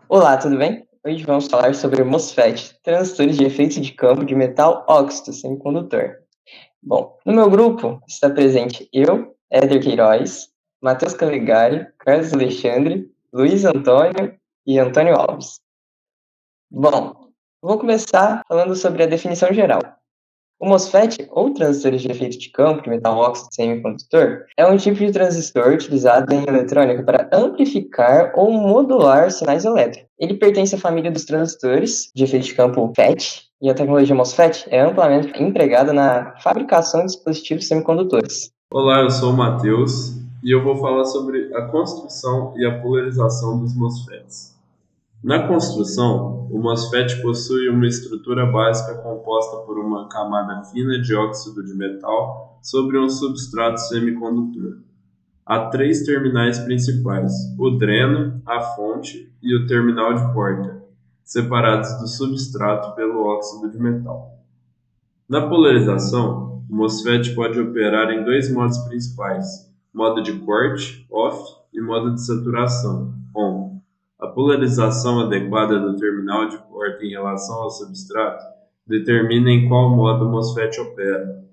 Olá, tudo bem? Hoje vamos falar sobre o MOSFET, transistores de efeito de campo de metal óxido semicondutor. Bom, no meu grupo está presente eu, Éder Queiroz, Matheus Calegari, Carlos Alexandre, Luiz Antônio e Antônio Alves. Bom, vou começar falando sobre a definição geral. O MOSFET, ou transistores de efeito de campo de metal óxido semicondutor, é um tipo de transistor utilizado em eletrônica para amplificar ou modular sinais elétricos. Ele pertence à família dos transistores de efeito de campo FET, e a tecnologia MOSFET é amplamente empregada na fabricação de dispositivos semicondutores. Olá, eu sou o Matheus e eu vou falar sobre a construção e a polarização dos MOSFETs. Na construção, o MOSFET possui uma estrutura básica composta por uma camada fina de óxido de metal sobre um substrato semicondutor. Há três terminais principais: o dreno, a fonte e o terminal de porta, separados do substrato pelo óxido de metal. Na polarização, o MOSFET pode operar em dois modos principais: modo de corte, off, e modo de saturação, on. A polarização adequada do terminal de porta em relação ao substrato determina em qual modo o MOSFET opera.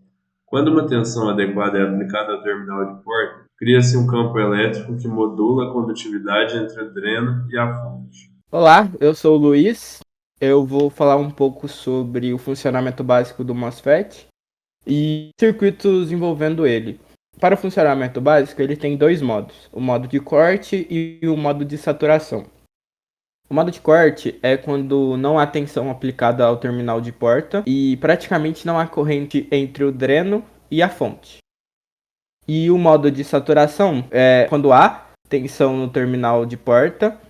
Quando uma tensão adequada é aplicada ao terminal de porta, cria-se um campo elétrico que modula a condutividade entre o dreno e a fonte. Olá, eu sou o Luiz. Eu vou falar um pouco sobre o funcionamento básico do MOSFET e circuitos envolvendo ele. Para o funcionamento básico, ele tem dois modos: o modo de corte e o modo de saturação. O modo de corte é quando não há tensão aplicada ao terminal de porta e praticamente não há corrente entre o dreno e a fonte. E o modo de saturação é quando há tensão no terminal de porta.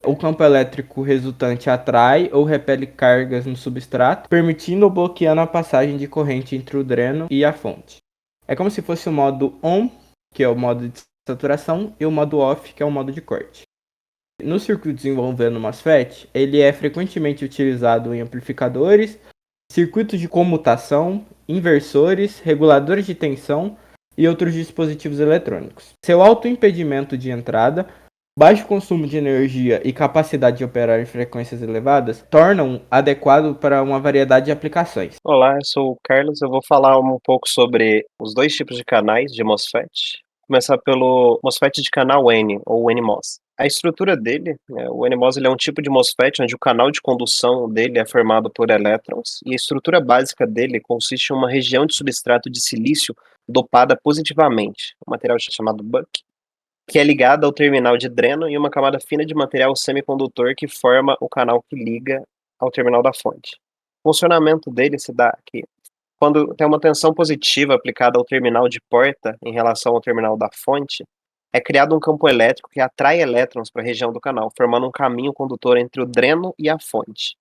O campo elétrico resultante atrai ou repele cargas no substrato, permitindo ou bloqueando a passagem de corrente entre o dreno e a fonte. É como se fosse o modo on, que é o modo de saturação, e o modo off, que é o modo de corte. Nos circuitos envolvendo o MOSFET, ele é frequentemente utilizado em amplificadores, circuitos de comutação, inversores, reguladores de tensão e outros dispositivos eletrônicos. Seu alto impedimento de entrada, baixo consumo de energia e capacidade de operar em frequências elevadas tornam adequado para uma variedade de aplicações. Olá, eu sou o Carlos. Eu vou falar um pouco sobre os dois tipos de canais de MOSFET. Começar pelo MOSFET de canal N, ou NMOS. A estrutura dele, o NMOS, ele é um tipo de MOSFET onde o canal de condução dele é formado por elétrons, e a estrutura básica dele consiste em uma região de substrato de silício dopada positivamente, um material chamado buck, que é ligada ao terminal de dreno, e uma camada fina de material semicondutor que forma o canal que liga ao terminal da fonte. O funcionamento dele se dá aqui. Quando tem uma tensão positiva aplicada ao terminal de porta em relação ao terminal da fonte, é criado um campo elétrico que atrai elétrons para a região do canal, formando um caminho condutor entre o dreno e a fonte.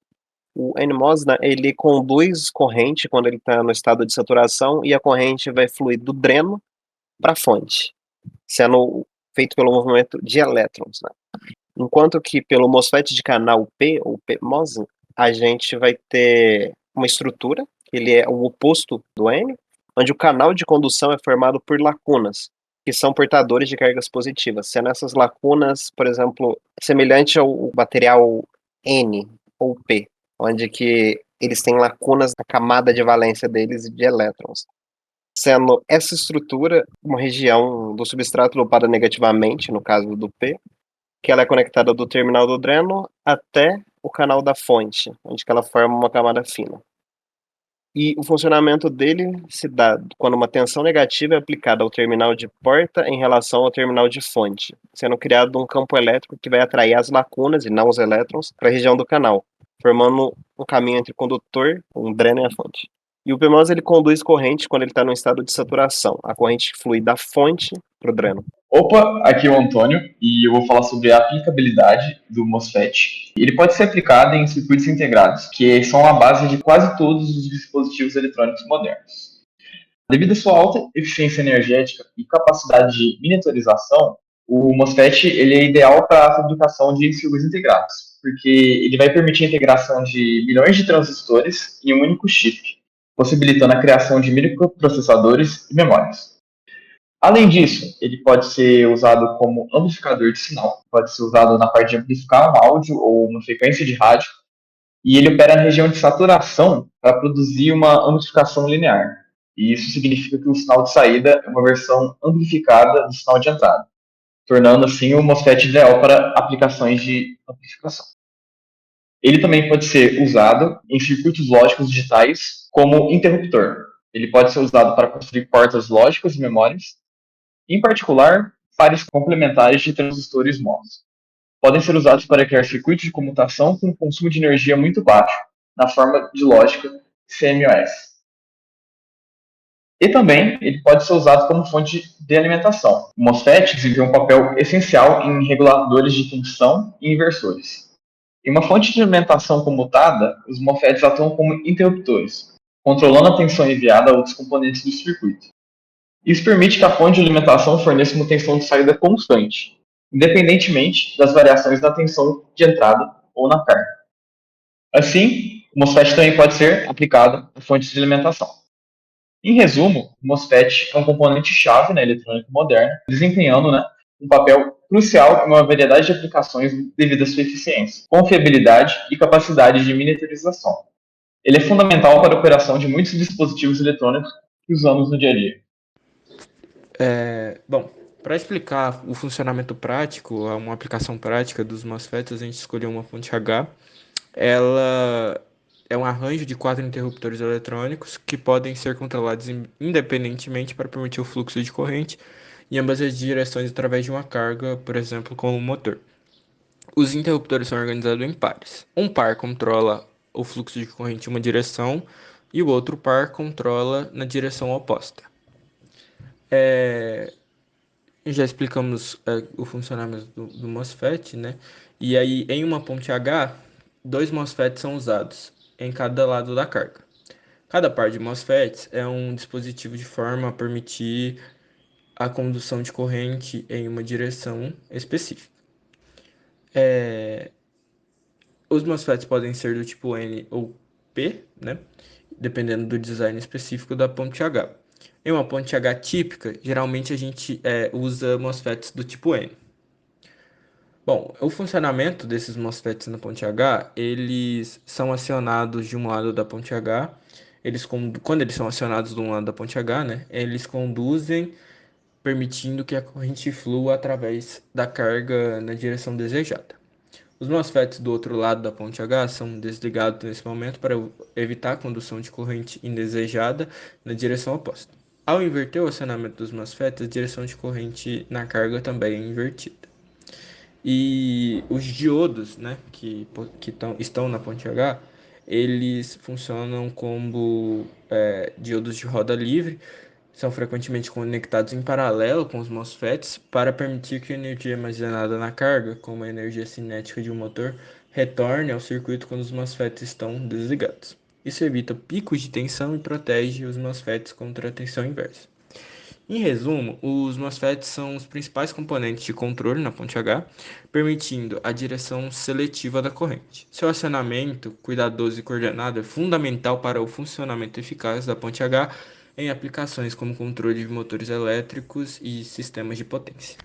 O NMOS, né, ele conduz corrente quando ele está no estado de saturação, e a corrente vai fluir do dreno para a fonte, sendo feito pelo movimento de elétrons, né? Enquanto que pelo MOSFET de canal P, ou PMOS, a gente vai ter uma estrutura, ele é o oposto do N, onde o canal de condução é formado por lacunas, que são portadores de cargas positivas, sendo essas lacunas, por exemplo, semelhante ao material N ou P, onde que eles têm lacunas na camada de valência deles de elétrons. Sendo essa estrutura uma região do substrato dopada negativamente, no caso do P, que ela é conectada do terminal do dreno até o canal da fonte, onde que ela forma uma camada fina. E o funcionamento dele se dá quando uma tensão negativa é aplicada ao terminal de porta em relação ao terminal de fonte, sendo criado um campo elétrico que vai atrair as lacunas, e não os elétrons, para a região do canal, formando um caminho entre o condutor, um dreno e a fonte. E o PMOS, ele conduz corrente quando ele está no estado de saturação. A corrente flui da fonte para o dreno. Opa, aqui é o Antônio e eu vou falar sobre a aplicabilidade do MOSFET. Ele pode ser aplicado em circuitos integrados, que são a base de quase todos os dispositivos eletrônicos modernos. Devido à sua alta eficiência energética e capacidade de miniaturização, o MOSFET ele é ideal para a fabricação de circuitos integrados, porque ele vai permitir a integração de milhões de transistores em um único chip, possibilitando a criação de microprocessadores e memórias. Além disso, ele pode ser usado como amplificador de sinal, pode ser usado na parte de amplificar um áudio ou uma frequência de rádio, e ele opera na região de saturação para produzir uma amplificação linear. E isso significa que o sinal de saída é uma versão amplificada do sinal de entrada, tornando assim o MOSFET ideal para aplicações de amplificação. Ele também pode ser usado em circuitos lógicos digitais como interruptor. Ele pode ser usado para construir portas lógicas e memórias, em particular, pares complementares de transistores MOS. Podem ser usados para criar circuitos de comutação com consumo de energia muito baixo, na forma de lógica CMOS. E também ele pode ser usado como fonte de alimentação. O MOSFET desempenha um papel essencial em reguladores de tensão e inversores. Em uma fonte de alimentação comutada, os MOSFETs atuam como interruptores, controlando a tensão enviada a outros componentes do circuito. Isso permite que a fonte de alimentação forneça uma tensão de saída constante, independentemente das variações na tensão de entrada ou na carga. Assim, o MOSFET também pode ser aplicado a fontes de alimentação. Em resumo, o MOSFET é um componente-chave na eletrônica moderna, desempenhando um papel crucial em uma variedade de aplicações devido à sua eficiência, confiabilidade e capacidade de miniaturização. Ele é fundamental para a operação de muitos dispositivos eletrônicos que usamos no dia a dia. Bom, para explicar o funcionamento prático, uma aplicação prática dos MOSFETs, a gente escolheu uma fonte H. Ela é um arranjo de 4 interruptores eletrônicos que podem ser controlados independentemente para permitir o fluxo de corrente em ambas as direções através de uma carga, por exemplo, com o motor. Os interruptores são organizados em pares. Um par controla o fluxo de corrente em uma direção e o outro par controla na direção oposta. Já explicamos o funcionamento do MOSFET, né? E aí, em uma ponte H, 2 MOSFETs são usados em cada lado da carga. Cada par de MOSFETs é um dispositivo de forma a permitir a condução de corrente em uma direção específica. Os MOSFETs podem ser do tipo N ou P, né? Dependendo do design específico da ponte H. Em uma ponte H típica, geralmente a gente usa MOSFETs do tipo N. Bom, o funcionamento desses MOSFETs na ponte H, eles são acionados de um lado da ponte H, quando eles são acionados de um lado da ponte H, né, eles conduzem, permitindo que a corrente flua através da carga na direção desejada. Os MOSFETs do outro lado da ponte H são desligados nesse momento para evitar a condução de corrente indesejada na direção oposta. Ao inverter o acionamento dos MOSFETs, a direção de corrente na carga também é invertida. E os diodos, né, que estão na ponte H, eles funcionam como diodos de roda livre, são frequentemente conectados em paralelo com os MOSFETs para permitir que a energia armazenada na carga, como a energia cinética de um motor, retorne ao circuito quando os MOSFETs estão desligados. Isso evita picos de tensão e protege os MOSFETs contra a tensão inversa. Em resumo, os MOSFETs são os principais componentes de controle na ponte H, permitindo a direção seletiva da corrente. Seu acionamento cuidadoso e coordenado é fundamental para o funcionamento eficaz da ponte H em aplicações como controle de motores elétricos e sistemas de potência.